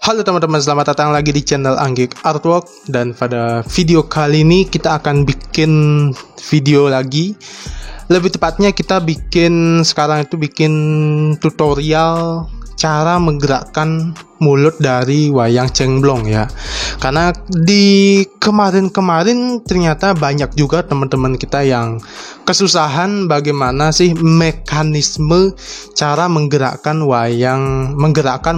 Halo teman-teman, selamat datang lagi di channel Anggik Artwork. Dan pada video kali ini kita akan bikin video lagi. Lebih tepatnya kita bikin tutorial cara menggerakkan mulut dari wayang cemblong ya. Karena di kemarin ternyata banyak juga teman-teman kita yang kesusahan bagaimana sih mekanisme cara menggerakkan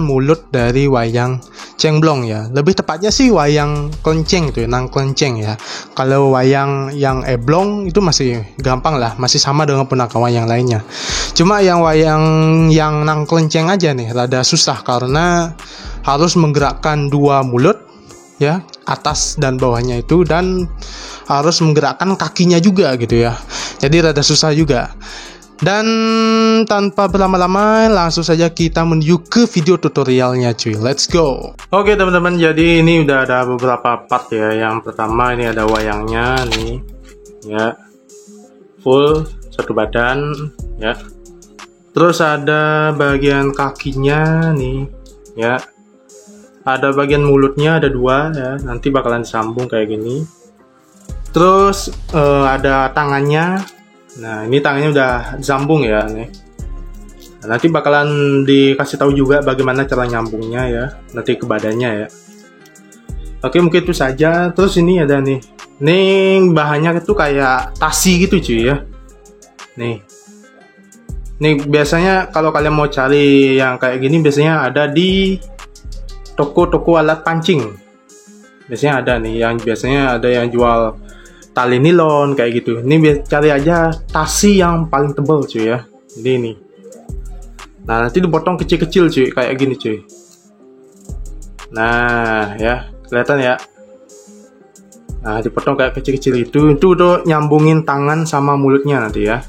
mulut dari wayang cemblong ya. Lebih tepatnya sih wayang klenceng itu ya, nang klenceng ya. Kalau wayang yang eblong itu masih gampang lah, masih sama dengan punakawan yang lainnya. Cuma yang wayang yang nang klenceng aja nih rada susah karena harus menggerakkan dua mulut ya, atas dan bawahnya itu, dan harus menggerakkan kakinya juga gitu ya. Jadi rada susah juga. Dan tanpa berlama-lama langsung saja kita menuju ke video tutorialnya cuy. Let's go. Oke teman-teman, jadi ini udah ada beberapa part ya. Yang pertama ini ada wayangnya nih ya, full satu badan ya. Terus ada bagian kakinya nih ya. Ada bagian mulutnya, ada dua ya, nanti bakalan disambung kayak gini. Terus ada tangannya. Nah ini tangannya udah disambung ya nih. Nah, nanti bakalan dikasih tahu juga bagaimana cara nyambungnya ya, nanti ke badannya ya. Oke, mungkin itu saja. Terus ini ada nih bahannya itu kayak tasi gitu cuy ya. Nih biasanya kalau kalian mau cari yang kayak gini biasanya ada di toko-toko alat pancing. Biasanya ada nih, yang biasanya ada yang jual tali nilon kayak gitu. Ini cari aja tasi yang paling tebal cuy ya. Jadi ini. Nah, nanti dipotong kecil-kecil cuy, kayak gini cuy. Nah, ya, kelihatan ya. Nah, dipotong kayak kecil-kecil itu untuk nyambungin tangan sama mulutnya nanti ya.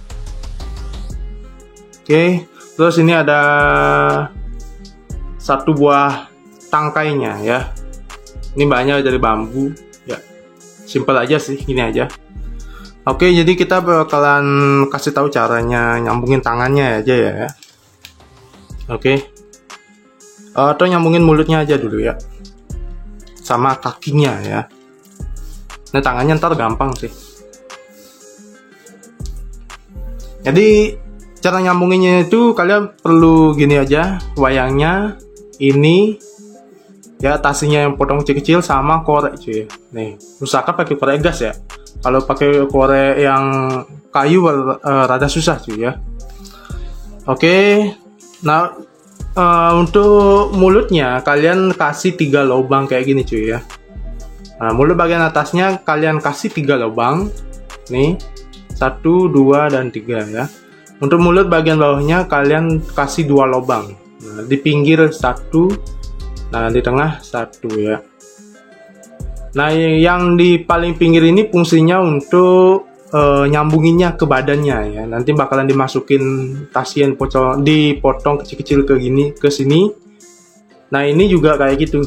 Oke, terus ini ada satu buah tangkainya ya. Ini bahannya dari bambu ya. Simple aja sih, gini aja. Oke, jadi kita bakalan kasih tahu caranya nyambungin tangannya aja ya. Oke. Atau nyambungin mulutnya aja dulu ya. Sama kakinya ya. Nah, tangannya ntar gampang sih. Jadi cara nyambunginnya itu kalian perlu gini aja, wayangnya ini ya, tasinya yang potong kecil-kecil sama korek cuy. Nih, usahakan pakai korek gas ya. Kalau pakai korek yang kayu rada susah cuy ya. Oke. Nah, untuk mulutnya kalian kasih 3 lubang kayak gini cuy ya. Nah, mulut bagian atasnya kalian kasih 3 lubang. Nih, 1, 2, dan 3 ya. Untuk mulut bagian bawahnya kalian kasih 2 lubang. Nah, di pinggir 1, nah di tengah 1 ya. Nah, yang di paling pinggir ini fungsinya untuk nyambunginnya ke badannya ya. Nanti bakalan dimasukin tasian dipotong kecil-kecil ke sini. Nah, ini juga kayak gitu.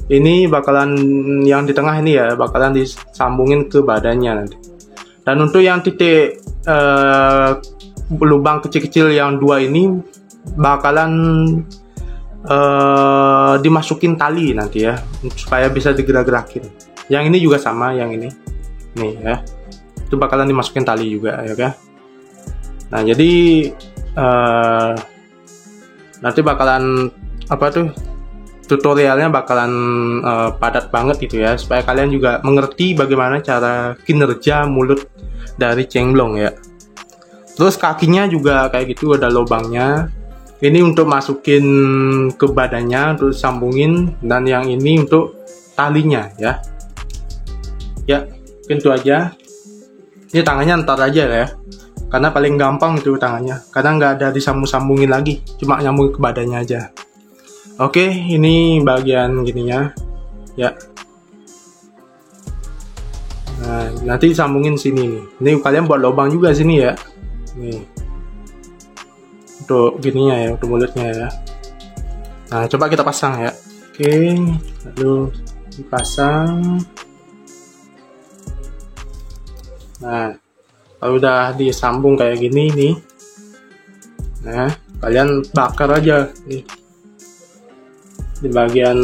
Ini bakalan yang di tengah ini ya, bakalan disambungin ke badannya nanti. Dan untuk yang titik lubang kecil-kecil yang 2 ini bakalan dimasukin tali nanti ya, supaya bisa digerak-gerakin. Yang ini juga sama, yang ini nih ya, itu bakalan dimasukin tali juga ya kan. Nah, jadi nanti bakalan tutorialnya bakalan padat banget gitu ya, supaya kalian juga mengerti bagaimana cara kinerja mulut dari cemblong ya. Terus kakinya juga kayak gitu, ada lubangnya. Ini untuk masukin ke badannya, untuk sambungin, dan yang ini untuk talinya ya. Ya, itu aja. Ini tangannya ntar aja ya, karena paling gampang itu tangannya, karena nggak ada disambung-sambungin lagi, cuma nyambung ke badannya aja. Oke, ini bagian gininya ya. Nah, nanti disambungin sini nih. Ini kalian buat lubang juga sini ya. Nih, untuk gininya ya, untuk mulutnya ya. Nah, coba kita pasang ya. Oke, lalu dipasang. Nah, kalau udah disambung kayak gini nih, nah kalian bakar aja nih. di bagian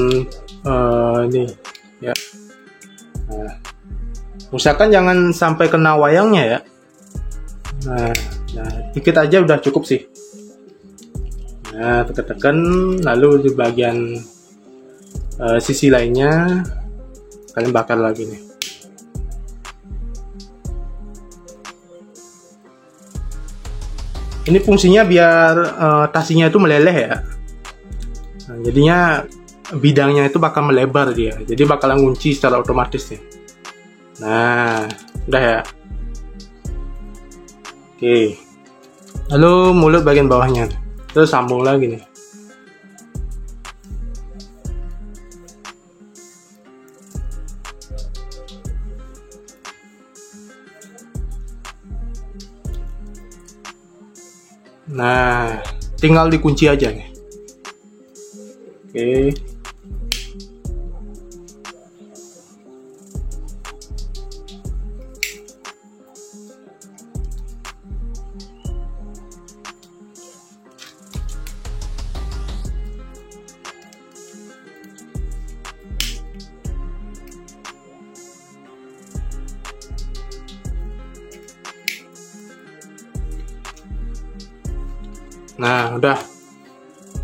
ini ya. Nah, usahakan jangan sampai kena wayangnya ya. Nah, dikit aja udah cukup sih. Nah, tekan-tekan, lalu di bagian sisi lainnya kalian bakar lagi nih. Ini fungsinya biar tasinya itu meleleh ya. Nah, jadinya bidangnya itu bakal melebar dia, jadi bakalan ngunci secara otomatis nih. Nah, udah ya. Oke. Lalu mulut bagian bawahnya, terus sambung lagi nih. Nah, tinggal dikunci aja nih. Oke. Nah, udah.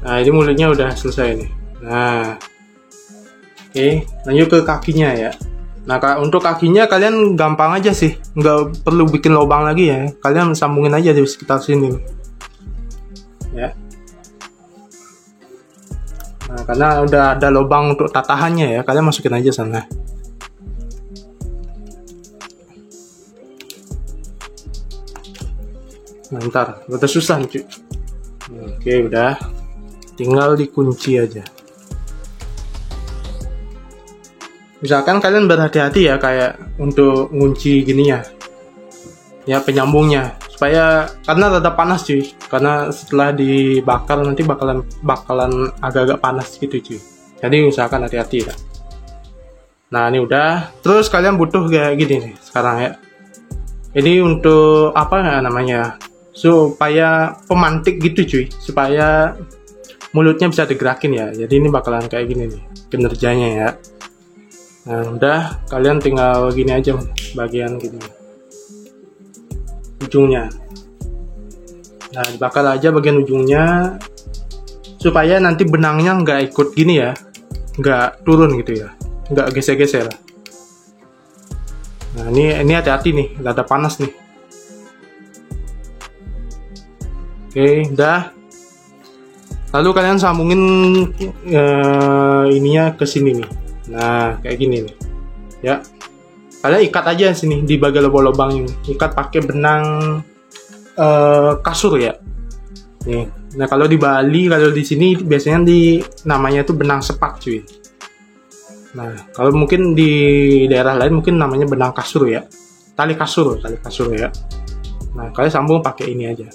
Nah, ini mulutnya udah selesai nih. Nah, oke, lanjut ke kakinya ya. Nah, untuk kakinya kalian gampang aja sih, nggak perlu bikin lubang lagi ya. Kalian sambungin aja di sekitar sini, ya. Nah, karena udah ada lubang untuk tatahannya ya, kalian masukin aja sana. Nah, ntar, udah susah nih cuy. Oke, udah, tinggal dikunci aja. Misalkan kalian berhati-hati ya, kayak untuk ngunci gini ya penyambungnya, supaya karena rada panas cuy, karena setelah dibakar nanti bakalan agak-agak panas gitu cuy. Jadi usahakan hati-hati ya. Nah, ini udah. Terus kalian butuh kayak gini nih sekarang ya. Ini untuk apa namanya? Supaya pemantik gitu cuy, supaya mulutnya bisa digerakin ya. Jadi ini bakalan kayak gini nih kinerjanya ya. Nah, udah, kalian tinggal gini aja bagian gini ujungnya. Nah, dibakar aja bagian ujungnya supaya nanti benangnya nggak ikut gini ya, nggak turun gitu ya, nggak geser-geser. Nah, ini hati-hati nih, rada panas nih. Oke, udah. Lalu kalian sambungin ininya ke sini nih. Nah, kayak gini nih. Ya. Kalian ikat aja sini di bagian lubang-lubang ini. Ikat pakai benang kasur ya. Nih. Nah, kalau di Bali, kalau di sini biasanya namanya itu benang sepak, cuy. Nah, kalau mungkin di daerah lain mungkin namanya benang kasur ya. Tali kasur ya. Nah, kalian sambung pakai ini aja.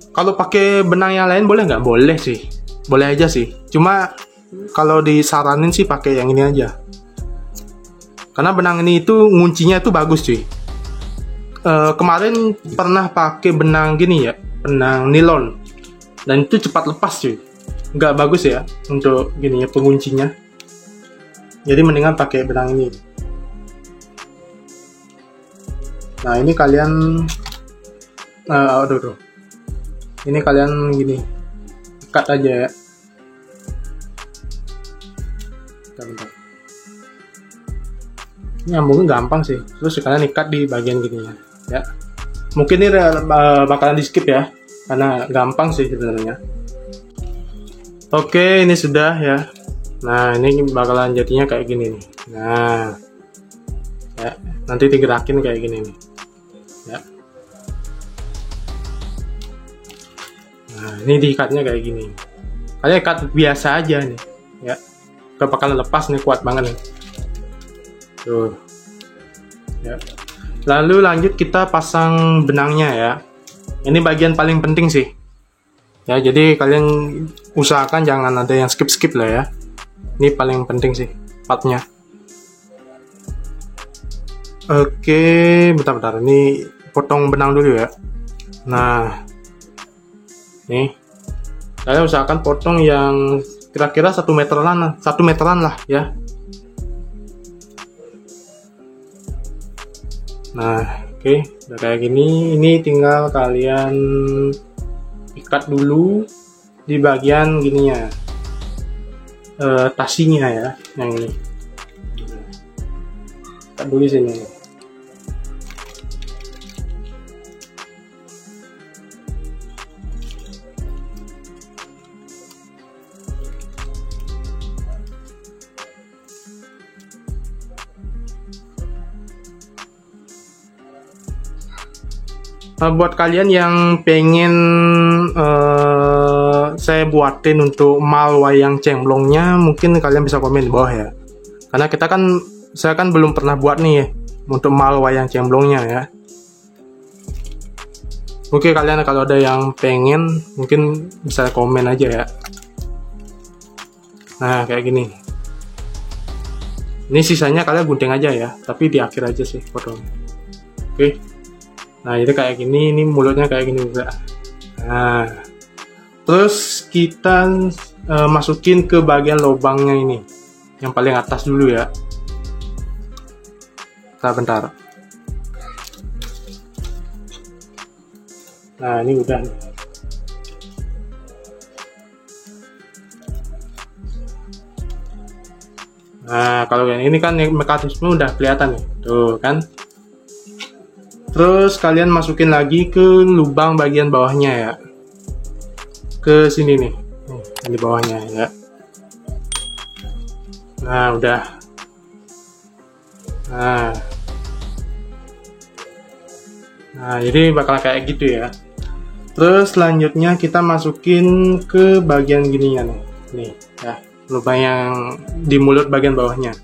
Kalau pakai benang yang lain boleh nggak? Boleh sih. Boleh aja sih. Cuma kalau disaranin sih pakai yang ini aja. Karena benang ini itu nguncinya itu bagus cuy. Kemarin pernah pakai benang gini ya, benang nilon. Dan itu cepat lepas cuy. Nggak bagus ya untuk gini ya penguncinya. Jadi mendingan pakai benang ini. Nah, ini kalian ini kalian gini ikat aja ya. Bentar. Ini nyambungnya gampang sih. Terus kalian ikat di bagian gini ya. Mungkin ini bakalan di skip ya, karena gampang sih sebenarnya. Oke, ini sudah ya. Nah, ini bakalan jadinya kayak gini nih. Nah, ya, nanti digerakin kayak gini nih. Ya. Nah, ini diikatnya kayak gini. Kalian ikat biasa aja nih, ya. Gak bakalan lepas nih, kuat banget nih. Tuh. Ya. Lalu lanjut kita pasang benangnya ya. Ini bagian paling penting sih. Ya, jadi kalian usahakan jangan ada yang skip lah ya. Ini paling penting sih partnya. Oke, bentar. Ini potong benang dulu ya. Nah, nih Kalian usahakan potong yang kira-kira 1 meteran lah ya. Nah, oke, udah kayak gini. Ini tinggal kalian ikat dulu di bagian gininya, tasinya ya, yang ini. Ikat dulu di sini. Buat kalian yang pengen saya buatin untuk mal wayang cemplongnya, mungkin kalian bisa komen di bawah ya. Karena saya kan belum pernah buat nih ya, untuk mal wayang cemplongnya ya. Oke, kalian kalau ada yang pengen, mungkin bisa komen aja ya. Nah, kayak gini. Ini sisanya kalian gunting aja ya, tapi di akhir aja sih potong. Oke. Nah, jadi kayak gini, ini mulutnya kayak gini juga. Nah, terus kita masukin ke bagian lubangnya ini, yang paling atas dulu ya. Bentar. Nah, ini udah. Nah, kalau yang ini kan mekanisme udah kelihatan nih, tuh kan. Terus kalian masukin lagi ke lubang bagian bawahnya ya, ke sini nih, di bawahnya ya. Nah, udah. Nah, jadi bakal kayak gitu ya. Terus selanjutnya kita masukin ke bagian gininya nih ya, lubang yang di mulut bagian bawahnya.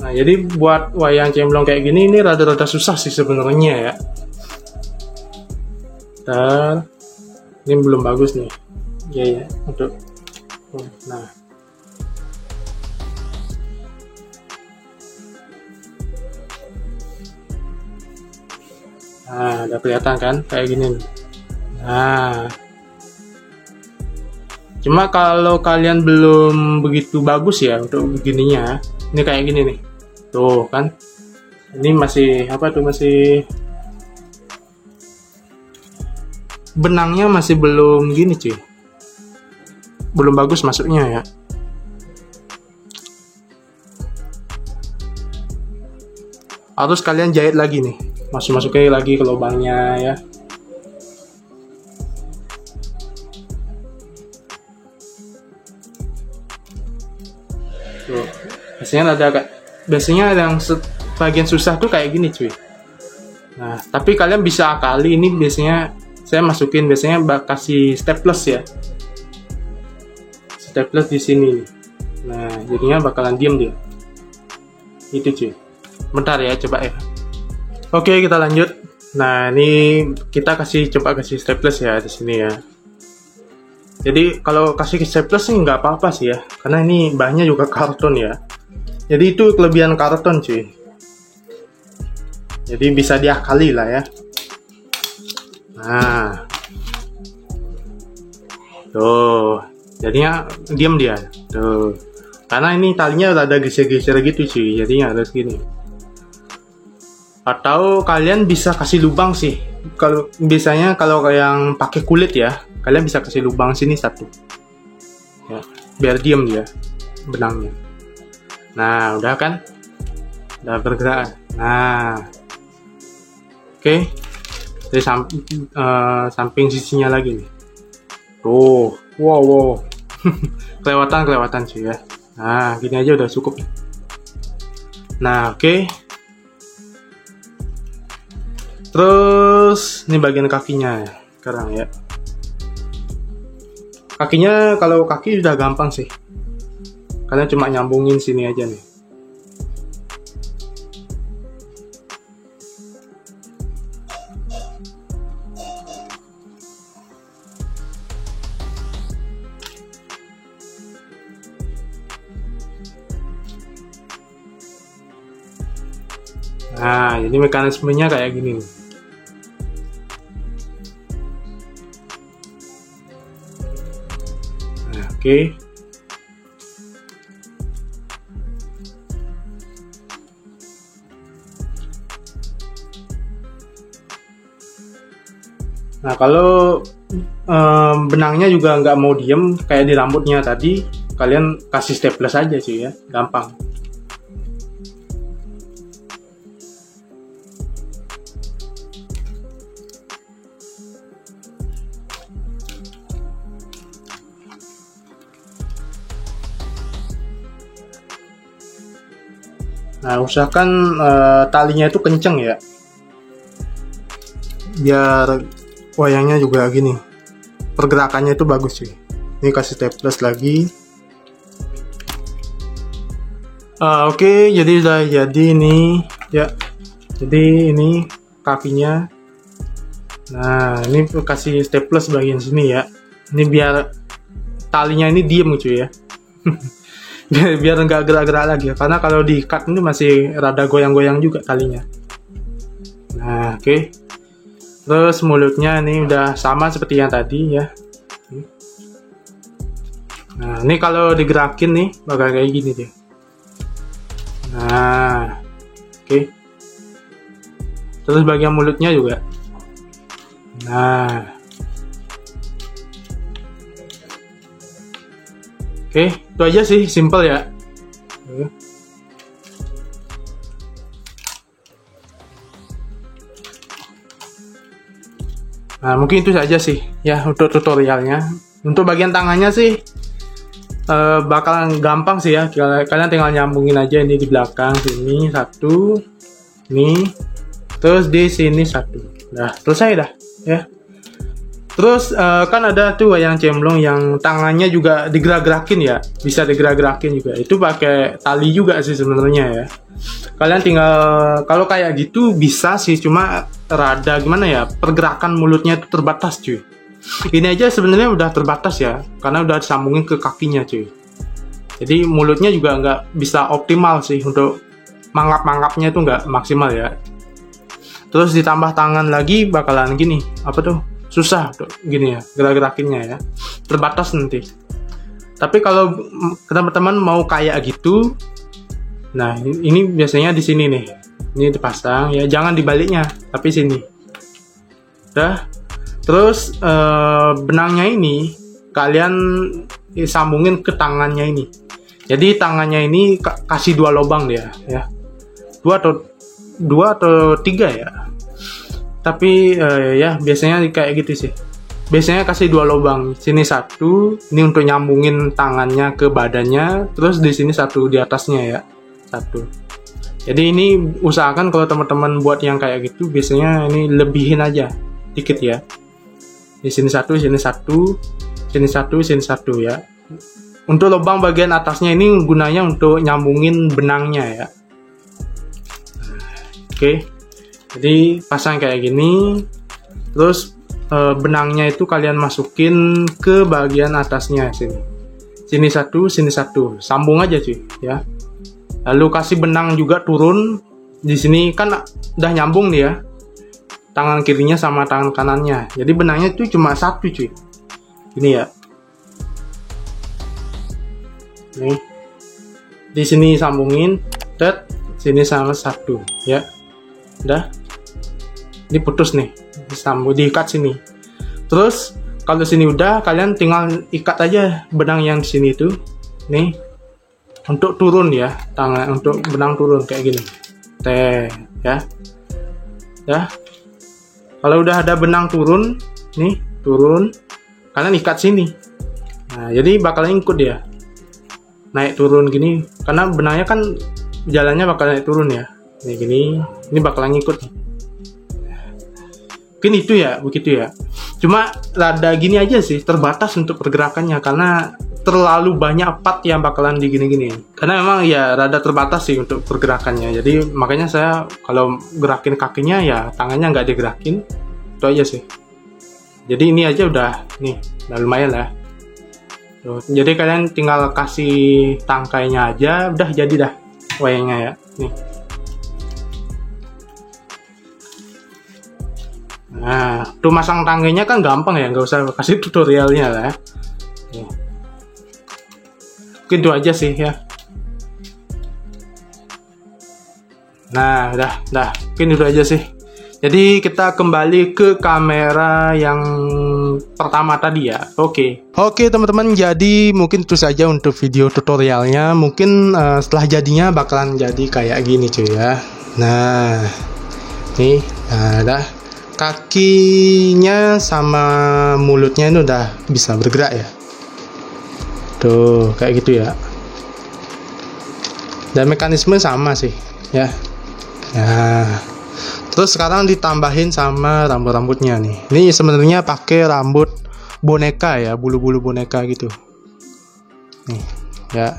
Nah, jadi buat wayang cemplong kayak gini ini rada-rada susah sih sebenarnya ya. Dan ini belum bagus nih. Ya untuk nah. Nah, udah kelihatan kan kayak gini. Nah, cuma kalau kalian belum begitu bagus ya untuk begininya, ini kayak gini nih. Tuh kan, ini masih masih benangnya masih belum gini cuy, belum bagus masuknya ya. Harus kalian jahit lagi nih, masukin lagi ke lubangnya ya. Tuh, biasanya yang bagian susah tuh kayak gini cuy. Nah, tapi kalian bisa akali ini, biasanya saya masukin kasih staples ya. Staples di sini. Nah, jadinya bakalan diem dia. Itu cuy. Bentar ya, coba ya. Oke, kita lanjut. Nah, ini kita coba kasih staples ya di sini ya. Jadi kalau kasih staples sih nggak apa-apa sih ya, karena ini bahannya juga karton ya. Jadi itu kelebihan karton cuy. Jadi bisa diakali lah ya. Nah, tuh, jadinya diam dia. Tuh, karena ini talinya udah ada geser-geser gitu cuy. Jadinya harus gini. Atau kalian bisa kasih lubang sih. Kalau biasanya kalau yang pakai kulit ya, kalian bisa kasih lubang sini satu. Ya, biar diam dia benangnya. Nah, udah kan? Udah bergerak. Nah, oke. Dari samping sisinya lagi nih. Tuh, wow. kelewatan sih ya. Nah, gini aja udah cukup. Nah, oke. Terus ini bagian kakinya ya, sekarang ya. Kakinya kalau kaki udah gampang sih. Kalian cuma nyambungin sini aja nih. Nah, jadi mekanismenya kayak gini nih. Nah, oke. Nah, kalau benangnya juga nggak mau diem kayak di rambutnya tadi, kalian kasih staples aja sih ya, gampang. Nah, usahakan talinya itu kenceng ya, biar wayangnya juga gini, pergerakannya itu bagus sih. Ini kasih staples lagi. Oke, jadi udah jadi ini ya. Jadi ini kakinya. Nah, ini kasih staples bagian sini ya. Ini biar talinya ini diem cuy ya. biar nggak gerak-gerak lagi ya. Karena kalau diikat ini masih rada goyang-goyang juga talinya. Nah, oke. Terus mulutnya ini udah sama seperti yang tadi ya. Nah, ini kalau digerakin nih bakal kayak gini deh. Nah, oke. Terus bagian mulutnya juga. Nah, oke, itu aja sih, simple ya. Nah, mungkin itu saja sih ya untuk tutorialnya. Untuk bagian tangannya sih bakalan gampang sih ya. Kalian tinggal nyambungin aja ini di belakang sini satu, ini, terus di sini satu. Nah, selesai dah ya. Terus kan ada tuh wayang cemplung yang tangannya juga digerak-gerakin ya, bisa digerak-gerakin juga. Itu pakai tali juga sih sebenarnya ya. Kalian tinggal, kalau kayak gitu bisa sih, cuma rada gimana ya, pergerakan mulutnya itu terbatas cuy. Ini aja sebenarnya udah terbatas ya, karena udah disambungin ke kakinya cuy. Jadi mulutnya juga nggak bisa optimal sih, untuk mangap-mangapnya itu nggak maksimal ya. Terus ditambah tangan lagi bakalan gini, apa tuh, susah tuh gini ya, gerak-gerakinnya ya, terbatas nanti. Tapi kalau teman-teman mau kayak gitu, nah ini biasanya di sini nih, ini dipasang ya, jangan dibaliknya, tapi sini. Udah. Terus benangnya ini kalian sambungin ke tangannya ini. Jadi tangannya ini kasih 2 lubang dia ya, 2 atau 3 ya. Tapi ya biasanya kayak gitu sih. Biasanya kasih 2 lubang. Sini 1, ini untuk nyambungin tangannya ke badannya. Terus di sini 1 di atasnya ya, 1. Jadi ini usahakan kalau teman-teman buat yang kayak gitu, biasanya ini lebihin aja dikit ya. Di sini 1, sini 1, sini 1, sini 1 ya. Untuk lubang bagian atasnya ini gunanya untuk nyambungin benangnya ya. Oke. Jadi pasang kayak gini. Terus benangnya itu kalian masukin ke bagian atasnya sini. Sini 1, sini 1. Sambung aja cuy ya. Lalu kasih benang juga turun. Di sini kan udah nyambung nih ya, tangan kirinya sama tangan kanannya. Jadi benangnya itu cuma 1 cuy. Ini ya. Nih. Di sini sambungin, sini sama 1 ya. Udah. Ini putus nih. Disambung, diikat sini. Terus kalau sini udah, kalian tinggal ikat aja benang yang di sini itu. Nih. Untuk turun ya, tangan untuk benang turun kayak gini. Ya. Ya. Kalau udah ada benang turun, nih turun, kalian ikat sini. Nah, jadi bakalan ikut dia, naik turun gini, karena benangnya kan jalannya bakal naik turun ya. Nih gini, ini bakalan ikut. Mungkin itu ya, begitu ya. Cuma rada gini aja sih, terbatas untuk pergerakannya karena terlalu banyak part yang bakalan digini-gini. Karena memang ya rada terbatas sih untuk pergerakannya. Jadi makanya saya kalau gerakin kakinya ya tangannya nggak digerakin. Itu aja sih. Jadi ini aja udah nih, udah lumayan lah. Tuh, jadi kalian tinggal kasih tangkainya aja, udah jadi dah wayangnya ya. Nih. Nah, tuh masang tangganya kan gampang ya, nggak usah kasih tutorialnya lah ya. Mungkin itu aja sih ya. Nah, udah, mungkin itu aja sih. Jadi kita kembali ke kamera yang pertama tadi ya. Oke, teman-teman, jadi mungkin itu saja untuk video tutorialnya. Mungkin setelah jadinya bakalan jadi kayak gini cuy ya. Nah, nih, nah, kakinya sama mulutnya ini udah bisa bergerak ya. Tuh, kayak gitu ya. Dan mekanisme sama sih ya. Nah, terus sekarang ditambahin sama rambut-rambutnya nih. Ini sebenarnya pakai rambut boneka ya, bulu-bulu boneka gitu. Nih, ya.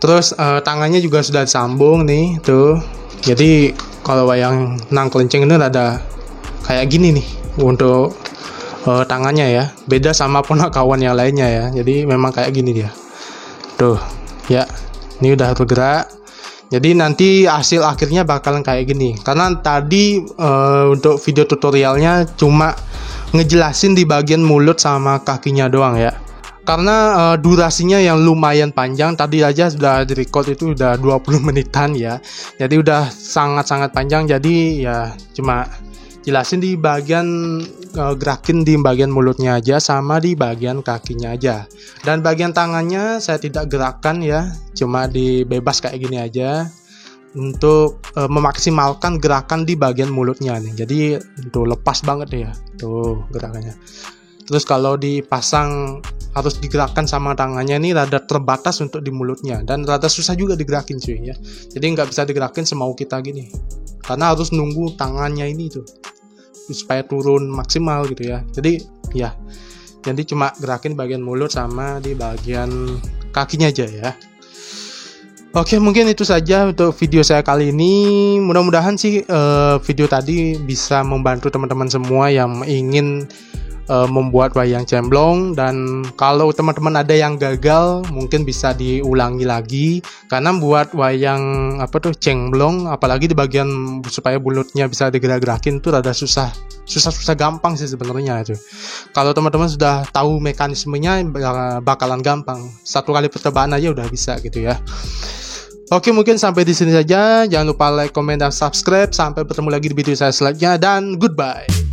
Terus tangannya juga sudah disambung nih, tuh. Jadi kalau wayang nang kelenceng ini ada kayak gini nih untuk tangannya ya. Beda sama punakawan yang lainnya ya. Jadi memang kayak gini dia. Tuh, ya. Ini udah bergerak. Jadi nanti hasil akhirnya bakalan kayak gini. Karena tadi untuk video tutorialnya cuma ngejelasin di bagian mulut sama kakinya doang ya. Karena durasinya yang lumayan panjang, tadi aja sudah direcord itu udah 20 menitan ya. Jadi udah sangat-sangat panjang. Jadi ya cuma jelasin di bagian gerakin di bagian mulutnya aja sama di bagian kakinya aja. Dan bagian tangannya saya tidak gerakan ya, cuma dibebas kayak gini aja untuk memaksimalkan gerakan di bagian mulutnya nih. Jadi tuh lepas banget ya tuh gerakannya. Terus kalau dipasang harus digerakkan sama tangannya ini rada terbatas untuk di mulutnya dan rada susah juga digerakin cuy ya. Jadi nggak bisa digerakin semau kita gini karena harus nunggu tangannya ini tuh supaya turun maksimal gitu ya. Jadi ya, jadi cuma gerakin bagian mulut sama di bagian kakinya aja ya. Oke, mungkin itu saja untuk video saya kali ini. Mudah-mudahan sih video tadi bisa membantu teman-teman semua yang ingin membuat wayang cemblong. Dan kalau teman-teman ada yang gagal mungkin bisa diulangi lagi, karena buat wayang cemblong apalagi di bagian supaya bulutnya bisa digerak-gerakin tuh rada susah gampang sih sebenarnya itu. Kalau teman-teman sudah tahu mekanismenya bakalan gampang, satu kali percobaan aja udah bisa gitu ya. Oke, mungkin sampai di sini saja. Jangan lupa like, comment, dan subscribe. Sampai bertemu lagi di video saya selanjutnya, dan goodbye.